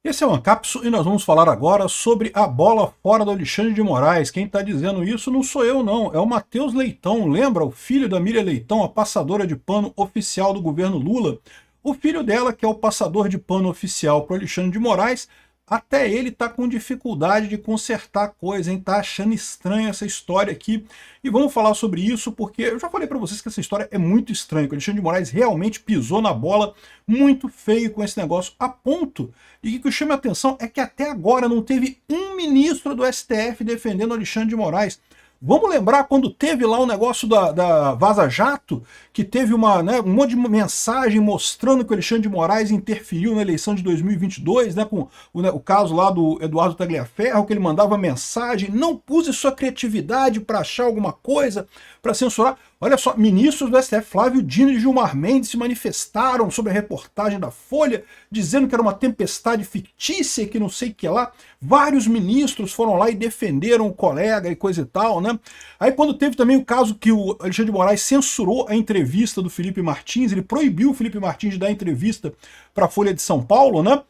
Esse é o Ancapso e nós vamos falar agora sobre a bola fora do Alexandre de Moraes. Quem está dizendo isso não sou eu não, é o Matheus Leitão, lembra? O filho da Miriam Leitão, a passadora de pano oficial do governo Lula. O filho dela, que é o passador de pano oficial para o Alexandre de Moraes, até ele está com dificuldade de consertar a coisa, hein? Tá achando estranha essa história aqui. E vamos falar sobre isso porque eu já falei para vocês que essa história é muito estranha, que o Alexandre de Moraes realmente pisou na bola muito feio com esse negócio, a ponto de que o que chama a atenção é que até agora não teve um ministro do STF defendendo o Alexandre de Moraes. Vamos lembrar quando teve lá o negócio da Vaza Jato, que teve um monte de mensagem mostrando que o Alexandre de Moraes interferiu na eleição de 2022, com o caso lá do Eduardo Tagliaferro, que ele mandava mensagem, não use sua criatividade para achar alguma coisa, para censurar. Olha só, ministros do STF, Flávio Dino e Gilmar Mendes, se manifestaram sobre a reportagem da Folha, dizendo que era uma tempestade fictícia, que não sei o que lá. Vários ministros foram lá e defenderam o colega e coisa e tal, né? Aí quando teve também o caso que o Alexandre de Moraes censurou a entrevista do Felipe Martins, ele proibiu o Felipe Martins de dar entrevista para a Folha de São Paulo, né?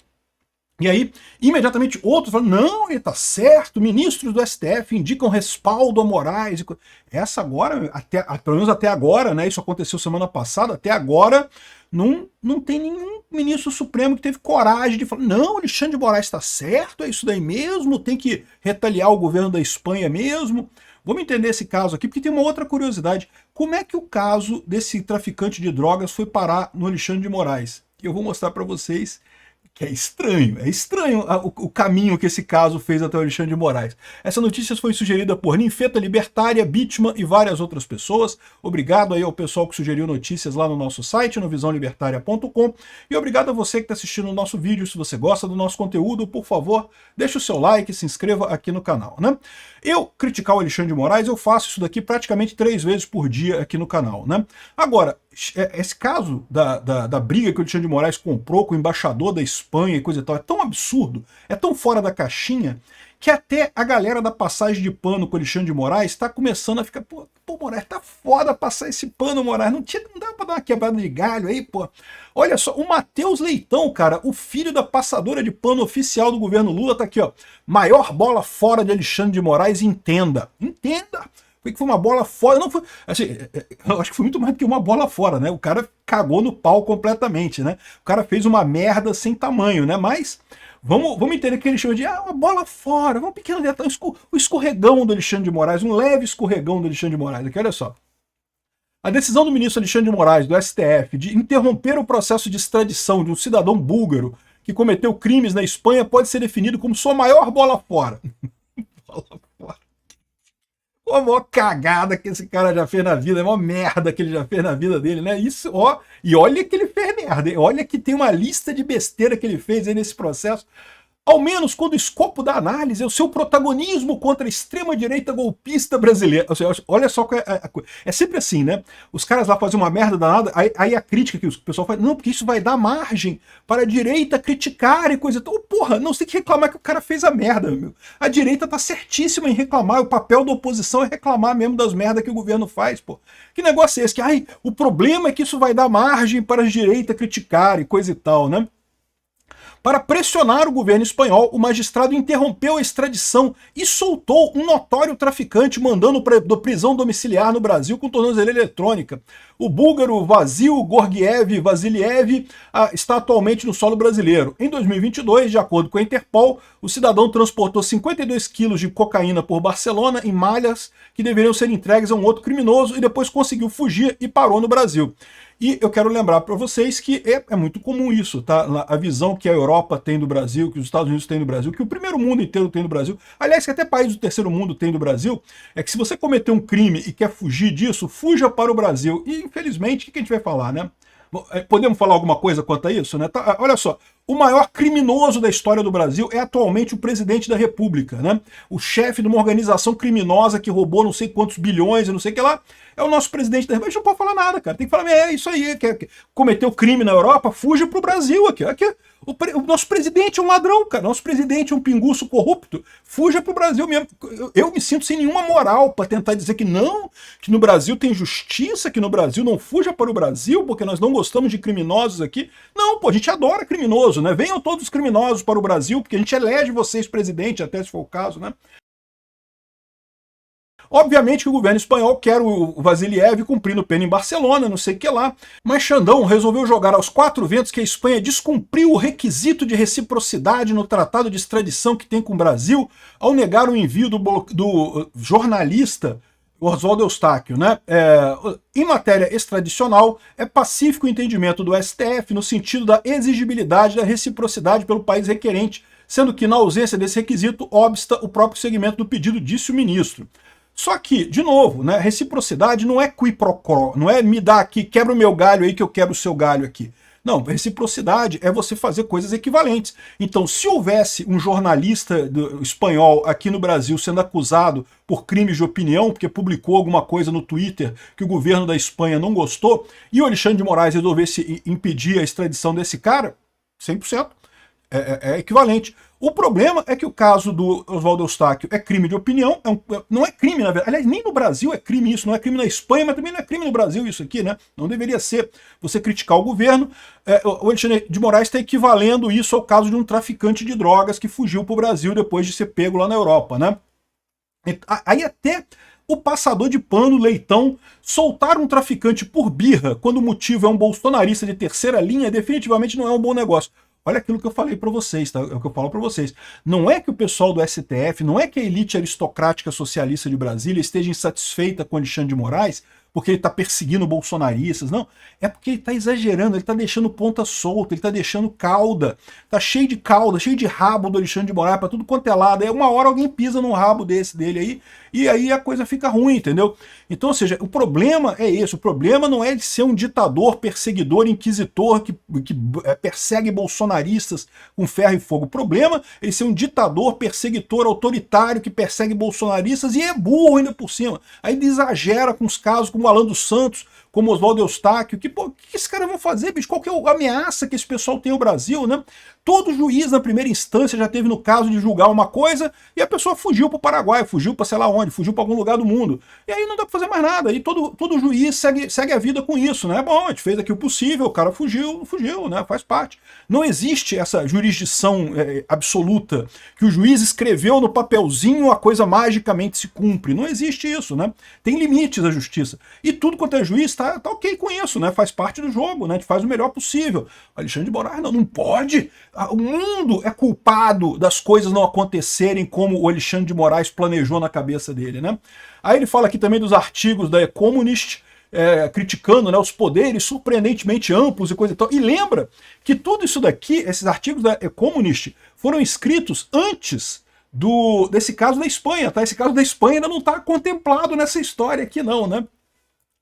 E aí, imediatamente, outros falam, não, ele tá certo, ministros do STF indicam respaldo a Moraes. Essa agora, pelo menos até agora, né, isso aconteceu semana passada, até agora, não tem nenhum ministro supremo que teve coragem de falar, não, Alexandre de Moraes está certo, é isso daí mesmo, tem que retaliar o governo da Espanha mesmo. Vamos entender esse caso aqui, porque tem uma outra curiosidade. Como é que o caso desse traficante de drogas foi parar no Alexandre de Moraes? Eu vou mostrar para vocês que é estranho o caminho que esse caso fez até o Alexandre de Moraes. Essa notícia foi sugerida por Ninfeta Libertária, Bitman e várias outras pessoas. Obrigado aí ao pessoal que sugeriu notícias lá no nosso site, no visãolibertaria.com, e obrigado a você que está assistindo o nosso vídeo. Se você gosta do nosso conteúdo, por favor, deixe o seu like e se inscreva aqui no canal, né? Eu criticar o Alexandre de Moraes, eu faço isso daqui praticamente 3 vezes por dia aqui no canal, né? Agora, esse caso da briga que o Alexandre de Moraes comprou com o embaixador da Espanha e coisa e tal, é tão absurdo, é tão fora da caixinha, que até a galera da passagem de pano com o Alexandre de Moraes está começando a ficar, pô, Moraes, tá foda passar esse pano, Moraes, não dá pra dar uma quebrada de galho aí, pô. Olha só, o Matheus Leitão, cara, o filho da passadora de pano oficial do governo Lula, tá aqui, ó, maior bola fora de Alexandre de Moraes, entenda, foi uma bola fora, não foi, assim, eu acho que foi muito mais do que uma bola fora, né, o cara cagou no pau completamente, né, o cara fez uma merda sem tamanho, né, mas vamos entender que ele chama de uma bola fora, um pequeno detalhe, o escorregão do Alexandre de Moraes, um leve escorregão do Alexandre de Moraes, aqui, olha só. A decisão do ministro Alexandre de Moraes, do STF, de interromper o processo de extradição de um cidadão búlgaro que cometeu crimes na Espanha pode ser definido como sua maior bola fora. Bola fora. A maior cagada que esse cara já fez na vida, a maior merda que ele já fez na vida dele, né? Isso, ó, e olha que ele fez merda, hein? Olha que tem uma lista de besteira que ele fez aí nesse processo. Ao menos quando o escopo da análise é o seu protagonismo contra a extrema-direita golpista brasileira. Ou seja, olha só, é sempre assim, né? Os caras lá fazem uma merda danada, aí a crítica que o pessoal faz, não, porque isso vai dar margem para a direita criticar e coisa. Então, porra, não sei que reclamar que o cara fez a merda, meu. A direita tá certíssima em reclamar, o papel da oposição é reclamar mesmo das merdas que o governo faz, pô. Que negócio é esse? Que, o problema é que isso vai dar margem para a direita criticar e coisa e tal, né? Para pressionar o governo espanhol, o magistrado interrompeu a extradição e soltou um notório traficante, mandando para prisão domiciliar no Brasil com tornozeleira eletrônica. O búlgaro Vasil Georgiev Vasiliev está atualmente no solo brasileiro. Em 2022, de acordo com a Interpol, o cidadão transportou 52 quilos de cocaína por Barcelona em malhas que deveriam ser entregues a um outro criminoso e depois conseguiu fugir e parou no Brasil. E eu quero lembrar para vocês que é muito comum isso, tá? A visão que a Europa tem do Brasil, que os Estados Unidos têm do Brasil, que o primeiro mundo inteiro tem do Brasil, aliás, que até países do terceiro mundo tem do Brasil, é que se você cometer um crime e quer fugir disso, fuja para o Brasil. E, infelizmente, o que a gente vai falar, né? Podemos falar alguma coisa quanto a isso, né? Tá, olha só, o maior criminoso da história do Brasil é atualmente o presidente da República, né? O chefe de uma organização criminosa que roubou não sei quantos bilhões e não sei o que lá, é o nosso presidente da República. A gente não pode falar nada, cara. Tem que falar, é isso aí, cometeu crime na Europa, fuja pro Brasil aqui. O nosso presidente é um ladrão, cara. Nosso presidente é um pinguço corrupto. Fuja pro Brasil mesmo. Eu me sinto sem nenhuma moral para tentar dizer que não, que no Brasil tem justiça, que no Brasil não fuja para o Brasil, porque nós não gostamos de criminosos aqui. Não, pô, a gente adora criminoso, né? Venham todos os criminosos para o Brasil, porque a gente elege vocês presidente, até se for o caso, né? Obviamente que o governo espanhol quer o Vasiliev cumprindo pena em Barcelona, não sei o que lá, mas Xandão resolveu jogar aos quatro ventos que a Espanha descumpriu o requisito de reciprocidade no tratado de extradição que tem com o Brasil ao negar o envio do jornalista Oswaldo Eustáquio, né? Em matéria extradicional, é pacífico o entendimento do STF no sentido da exigibilidade da reciprocidade pelo país requerente, sendo que, na ausência desse requisito, obsta o próprio segmento do pedido, disse o ministro. Só que, de novo, né, reciprocidade não é qui pro quo, não é me dá aqui, quebra o meu galho aí que eu quebro o seu galho aqui. Não, reciprocidade é você fazer coisas equivalentes. Então, se houvesse um jornalista espanhol aqui no Brasil sendo acusado por crimes de opinião, porque publicou alguma coisa no Twitter que o governo da Espanha não gostou, e o Alexandre de Moraes resolvesse impedir a extradição desse cara, 100%. É equivalente. O problema é que o caso do Oswaldo Eustáquio é crime de opinião, não é crime, na verdade. Aliás, nem no Brasil é crime isso, não é crime na Espanha, mas também não é crime no Brasil isso aqui, né? Não deveria ser você criticar o governo. O Alexandre de Moraes está equivalendo isso ao caso de um traficante de drogas que fugiu para o Brasil depois de ser pego lá na Europa, né? Aí até o passador de pano, Leitão, soltar um traficante por birra, quando o motivo é um bolsonarista de terceira linha, definitivamente não é um bom negócio. Olha aquilo que eu falei para vocês, tá? É o que eu falo para vocês. Não é que o pessoal do STF, não é que a elite aristocrática socialista de Brasília esteja insatisfeita com Alexandre de Moraes porque ele está perseguindo bolsonaristas, não. É porque ele está exagerando, ele está deixando ponta solta, ele está deixando cauda. Está cheio de cauda, cheio de rabo do Alexandre de Moraes para tudo quanto é lado. Aí uma hora alguém pisa num rabo dele aí, e aí a coisa fica ruim, entendeu? Então, ou seja, o problema é esse. O problema não é de ser um ditador, perseguidor, inquisitor que persegue bolsonaristas com ferro e fogo. O problema é ele ser um ditador, perseguidor, autoritário que persegue bolsonaristas e é burro ainda por cima. Aí ele exagera com os casos como Alan dos Santos, como Oswaldo Eustáquio. Que esses caras vão fazer, bicho? Qual que é a ameaça que esse pessoal tem ao Brasil, né? Todo juiz na primeira instância já teve no caso de julgar uma coisa e a pessoa fugiu para o Paraguai, fugiu para sei lá onde, fugiu para algum lugar do mundo. E aí não dá para fazer mais nada. E todo juiz segue a vida com isso, né? Bom, a gente fez aqui o possível, o cara fugiu, né? Faz parte. Não existe essa jurisdição absoluta que o juiz escreveu no papelzinho, a coisa magicamente se cumpre. Não existe isso, né? Tem limites à justiça. E tudo quanto é juiz tá ok com isso, né? Faz parte do jogo, né? A gente faz o melhor possível. Alexandre de Moraes não pode. O mundo é culpado das coisas não acontecerem como o Alexandre de Moraes planejou na cabeça dele, né? Aí ele fala aqui também dos artigos da Economist, criticando, né, os poderes surpreendentemente amplos e coisa e tal. E lembra que tudo isso daqui, esses artigos da Economist, foram escritos antes desse caso da Espanha, tá? Esse caso da Espanha ainda não está contemplado nessa história aqui não, né?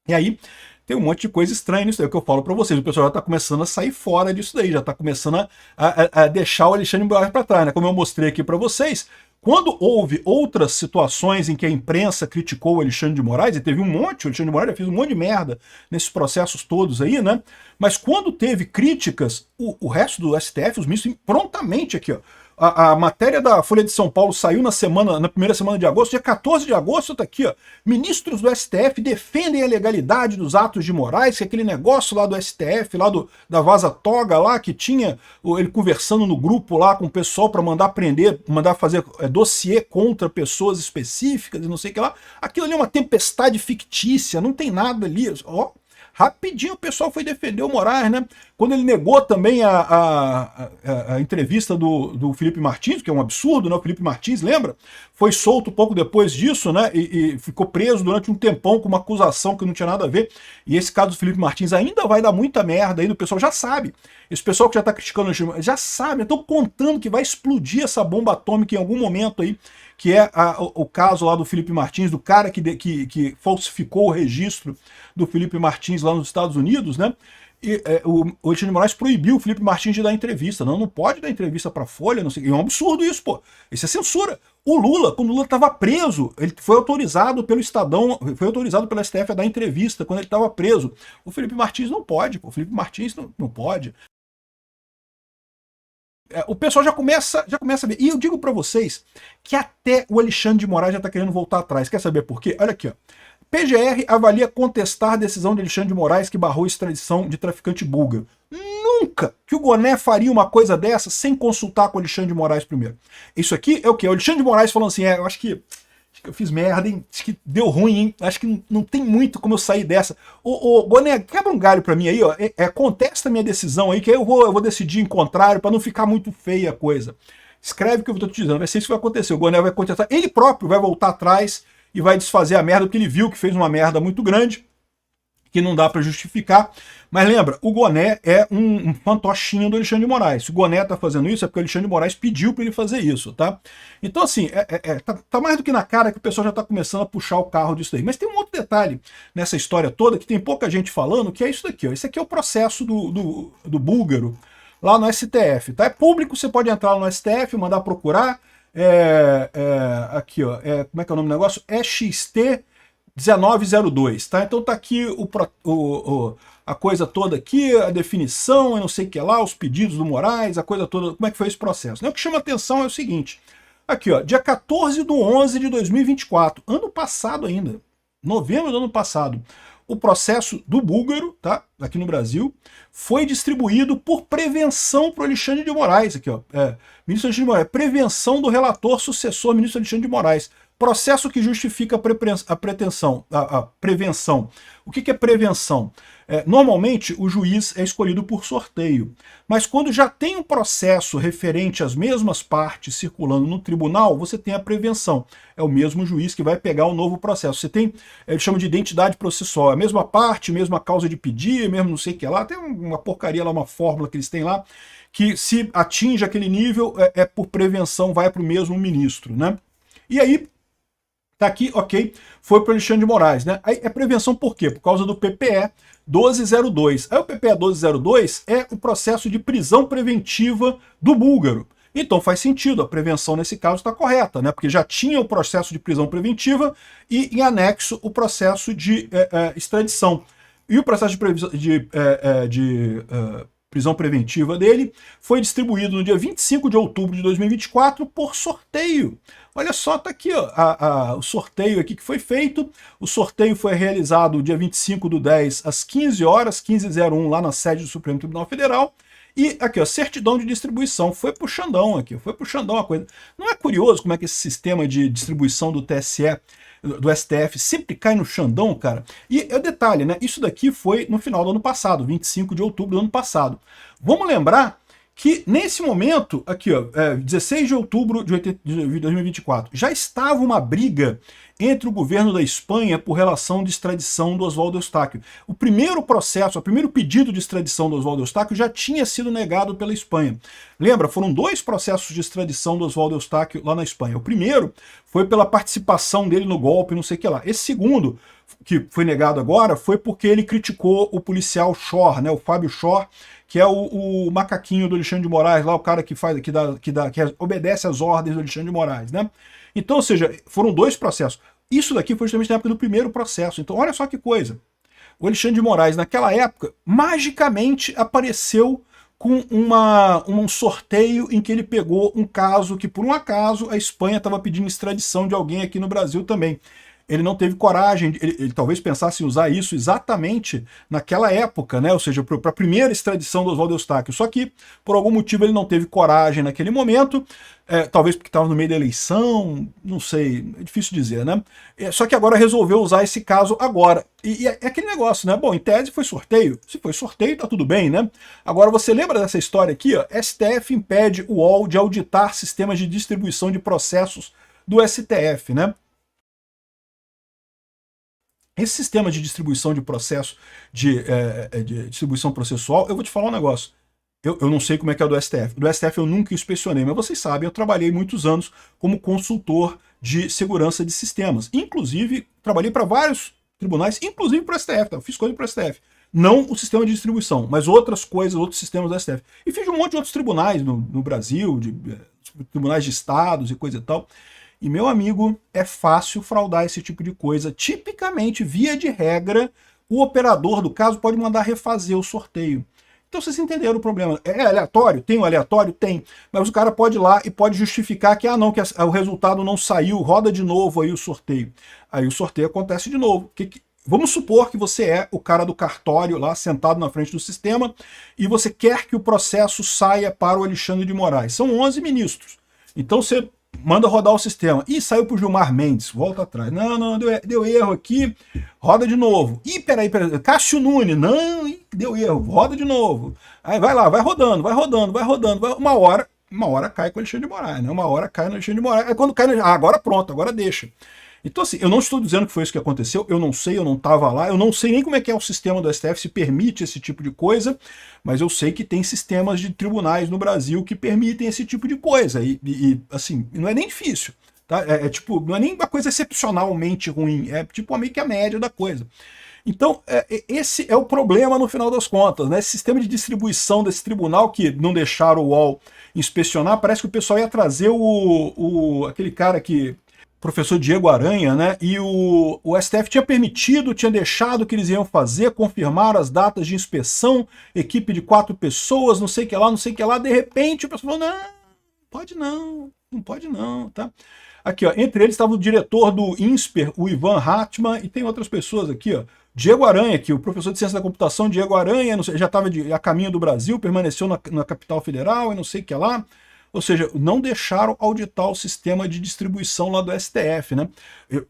E aí tem um monte de coisa estranha nisso daí, que eu falo para vocês. O pessoal já está começando a sair fora disso daí, já está começando a deixar o Alexandre de Moraes para trás, né? Como eu mostrei aqui para vocês, quando houve outras situações em que a imprensa criticou o Alexandre de Moraes, e teve um monte, o Alexandre de Moraes já fez um monte de merda nesses processos todos aí, né? Mas quando teve críticas, o resto do STF, os ministros, prontamente aqui, ó. A matéria da Folha de São Paulo saiu na primeira semana de agosto, dia 14 de agosto, tá aqui, ó. Ministros do STF defendem a legalidade dos atos de Moraes, que é aquele negócio lá do STF, lá da Vaza Toga lá, que tinha ele conversando no grupo lá com o pessoal para mandar prender, mandar fazer dossiê contra pessoas específicas e não sei o que lá. Aquilo ali é uma tempestade fictícia, não tem nada ali, ó. Rapidinho o pessoal foi defender o Moraes, né? Quando ele negou também a entrevista do Felipe Martins, que é um absurdo, né? O Felipe Martins, lembra? Foi solto pouco depois disso, né? E ficou preso durante um tempão com uma acusação que não tinha nada a ver. E esse caso do Felipe Martins ainda vai dar muita merda aí, o pessoal já sabe. Esse pessoal que já tá criticando já sabe, estão contando que vai explodir essa bomba atômica em algum momento aí, que é o caso lá do Felipe Martins, do cara que falsificou o registro do Felipe Martins lá nos Estados Unidos, né? E o Alexandre de Moraes proibiu o Felipe Martins de dar entrevista. Não pode dar entrevista para a Folha, não sei. É um absurdo isso, pô. Isso é censura. O Lula, quando o Lula estava preso, ele foi autorizado pelo Estadão, foi autorizado pela STF a dar entrevista quando ele estava preso. O Felipe Martins não pode, pô. O Felipe Martins não pode. o pessoal já começa a ver. E eu digo para vocês que até o Alexandre de Moraes já está querendo voltar atrás. Quer saber por quê? Olha aqui, ó. PGR avalia contestar a decisão de Alexandre de Moraes que barrou a extradição de traficante búlgaro. Nunca que o Goné faria uma coisa dessa sem consultar com o Alexandre de Moraes primeiro. Isso aqui é o quê? O Alexandre de Moraes falando assim, eu acho que eu fiz merda, hein? Acho que deu ruim, hein? Acho que não tem muito como eu sair dessa. Ô Goné, quebra um galho pra mim aí, ó. Contesta a minha decisão aí, que aí eu vou decidir em contrário pra não ficar muito feia a coisa. Escreve o que eu tô te dizendo, vai ser isso que vai acontecer. O Goné vai contestar, ele próprio vai voltar atrás e vai desfazer a merda, porque ele viu que fez uma merda muito grande, que não dá para justificar. Mas lembra, o Goné é um fantochinho do Alexandre de Moraes. Se o Goné tá fazendo isso, é porque o Alexandre de Moraes pediu para ele fazer isso, tá? Então, assim, tá mais do que na cara que o pessoal já tá começando a puxar o carro disso daí. Mas tem um outro detalhe nessa história toda, que tem pouca gente falando, que é isso daqui, ó. Esse aqui é o processo do búlgaro lá no STF, tá? É público, você pode entrar no STF, mandar procurar. Aqui, ó, como é que é o nome do negócio? EXT 1902, tá? Então tá aqui a coisa toda aqui, a definição, eu não sei o que lá, os pedidos do Moraes, a coisa toda, como é que foi esse processo. O que chama atenção é o seguinte, aqui ó, dia 14/11 de 2024, ano passado ainda, novembro do ano passado, o processo do búlgaro, tá? Aqui no Brasil, foi distribuído por prevenção para o Alexandre de Moraes, aqui ó, ministro Alexandre de Moraes, prevenção do relator sucessor ministro Alexandre de Moraes. Processo que justifica a prevenção. O que é prevenção? Normalmente o juiz é escolhido por sorteio, mas quando já tem um processo referente às mesmas partes circulando no tribunal, você tem a prevenção. É o mesmo juiz que vai pegar o novo processo. Você tem, eles chamam de identidade processual, a mesma parte, mesma causa de pedir, mesmo não sei o que lá, tem uma porcaria lá, uma fórmula que eles têm lá, que se atinge aquele nível, por prevenção, vai para o mesmo ministro, né? E aí, tá aqui, ok, foi para o Alexandre de Moraes, né? Aí é prevenção por quê? Por causa do PPE 1202. Aí o PPE 1202 é o processo de prisão preventiva do búlgaro. Então faz sentido, a prevenção nesse caso está correta, né? Porque já tinha o processo de prisão preventiva e em anexo o processo de extradição. E o processo de prisão preventiva dele foi distribuído no dia 25 de outubro de 2024 por sorteio. Olha só, tá aqui ó, o sorteio aqui que foi feito. O sorteio foi realizado dia 25/10 às 15 horas, 15h01, lá na sede do Supremo Tribunal Federal. E aqui, ó, certidão de distribuição. Foi pro Xandão aqui, foi pro Xandão a coisa. Não é curioso como é que esse sistema de distribuição do TSE, do STF, sempre cai no Xandão, cara? E é o detalhe, né? Isso daqui foi no final do ano passado, 25 de outubro do ano passado. Vamos lembrar que nesse momento, aqui ó, 16 de outubro de 2024, já estava uma briga entre o governo da Espanha por relação de extradição do Oswaldo Eustáquio. O primeiro processo, o primeiro pedido de extradição do Oswaldo Eustáquio já tinha sido negado pela Espanha. Lembra, foram 2 processos de extradição do Oswaldo Eustáquio lá na Espanha. O primeiro foi pela participação dele no golpe, não sei o que lá. Esse segundo, que foi negado agora, foi porque ele criticou o policial Schor, né, o Fábio Schor, que é o macaquinho do Alexandre de Moraes, lá o cara que obedece às ordens do Alexandre de Moraes, né? Então, ou seja, foram 2 processos. Isso daqui foi justamente na época do primeiro processo. Então, olha só que coisa. O Alexandre de Moraes, naquela época, magicamente apareceu com um sorteio em que ele pegou um caso que, por um acaso, a Espanha estava pedindo extradição de alguém aqui no Brasil também. Ele não teve coragem, ele talvez pensasse em usar isso exatamente naquela época, né? Ou seja, para a primeira extradição do Oswaldo Eustáquio. Só que, por algum motivo, ele não teve coragem naquele momento, talvez porque estava no meio da eleição, não sei, é difícil dizer, né? Só que agora resolveu usar esse caso agora. E é aquele negócio, né? Bom, em tese foi sorteio. Se foi sorteio, tá tudo bem, né? Agora, você lembra dessa história aqui? Ó? STF impede o UOL de auditar sistemas de distribuição de processos do STF, né? Esse sistema de distribuição de processo, de distribuição processual, eu vou te falar um negócio. Eu não sei como é que é o do STF. Do STF eu nunca inspecionei, mas vocês sabem, eu trabalhei muitos anos como consultor de segurança de sistemas. Inclusive, trabalhei para vários tribunais, inclusive para o STF, tá? Eu fiz coisa para o STF. Não o sistema de distribuição, mas outras coisas, outros sistemas do STF. E fiz um monte de outros tribunais no Brasil, tribunais de estados e coisa e tal. E, meu amigo, é fácil fraudar esse tipo de coisa. Tipicamente, via de regra, o operador do caso pode mandar refazer o sorteio. Então vocês entenderam o problema. É aleatório? Tem o aleatório? Tem. Mas o cara pode ir lá e pode justificar que, não, que o resultado não saiu, roda de novo aí o sorteio. Aí o sorteio acontece de novo. Vamos supor que você é o cara do cartório lá, sentado na frente do sistema, e você quer que o processo saia para o Alexandre de Moraes. São 11 ministros. Então você manda rodar o sistema. Ih, saiu pro Gilmar Mendes, volta atrás. Não, deu erro aqui, roda de novo. Ih, peraí, Cássio Nunes, não, deu erro, roda de novo. Aí vai lá, vai rodando. Uma hora cai com o Alexandre de Moraes, né? Uma hora cai no Alexandre de Moraes. Aí quando cai, agora pronto, agora deixa. Então, assim, eu não estou dizendo que foi isso que aconteceu, eu não sei, eu não estava lá, eu não sei nem como é que é o sistema do STF, se permite esse tipo de coisa, mas eu sei que tem sistemas de tribunais no Brasil que permitem esse tipo de coisa, assim, não é nem difícil, tá? Tipo, não é nem uma coisa excepcionalmente ruim, é tipo meio que a média da coisa. Então, esse é o problema no final das contas, né? Esse sistema de distribuição desse tribunal que não deixaram o UOL inspecionar, parece que o pessoal ia trazer aquele cara que professor Diego Aranha, né? E o STF tinha permitido, tinha deixado que eles iam fazer, confirmar as datas de inspeção, equipe de 4 pessoas, não sei o que lá, não sei o que lá. De repente o pessoal falou, não pode não, tá? Aqui, ó, entre eles estava o diretor do INSPER, o Ivan Hartmann, e tem outras pessoas aqui, ó. Diego Aranha, aqui, o professor de ciência da computação, Diego Aranha, não sei, já estava a caminho do Brasil, permaneceu na capital federal e não sei o que lá. Ou seja, não deixaram auditar o sistema de distribuição lá do STF, né?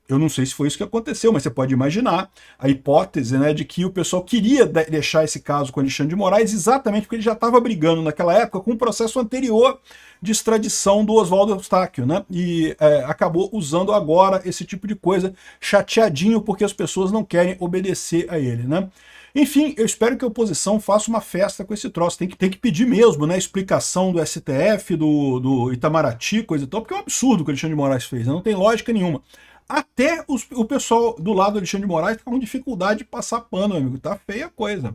Eu não sei se foi isso que aconteceu, mas você pode imaginar a hipótese, né, de que o pessoal queria deixar esse caso com Alexandre de Moraes exatamente porque ele já estava brigando naquela época com um processo anterior de extradição do Oswaldo Eustáquio, né? E acabou usando agora esse tipo de coisa, chateadinho porque as pessoas não querem obedecer a ele, né? Enfim, eu espero que a oposição faça uma festa com esse troço. Tem que pedir mesmo, né? Explicação do STF, do Itamaraty, coisa e tal, porque é um absurdo o que o Alexandre de Moraes fez, né? Não tem lógica nenhuma. Até o pessoal do lado do Alexandre de Moraes tá com dificuldade de passar pano, amigo. Tá feia a coisa.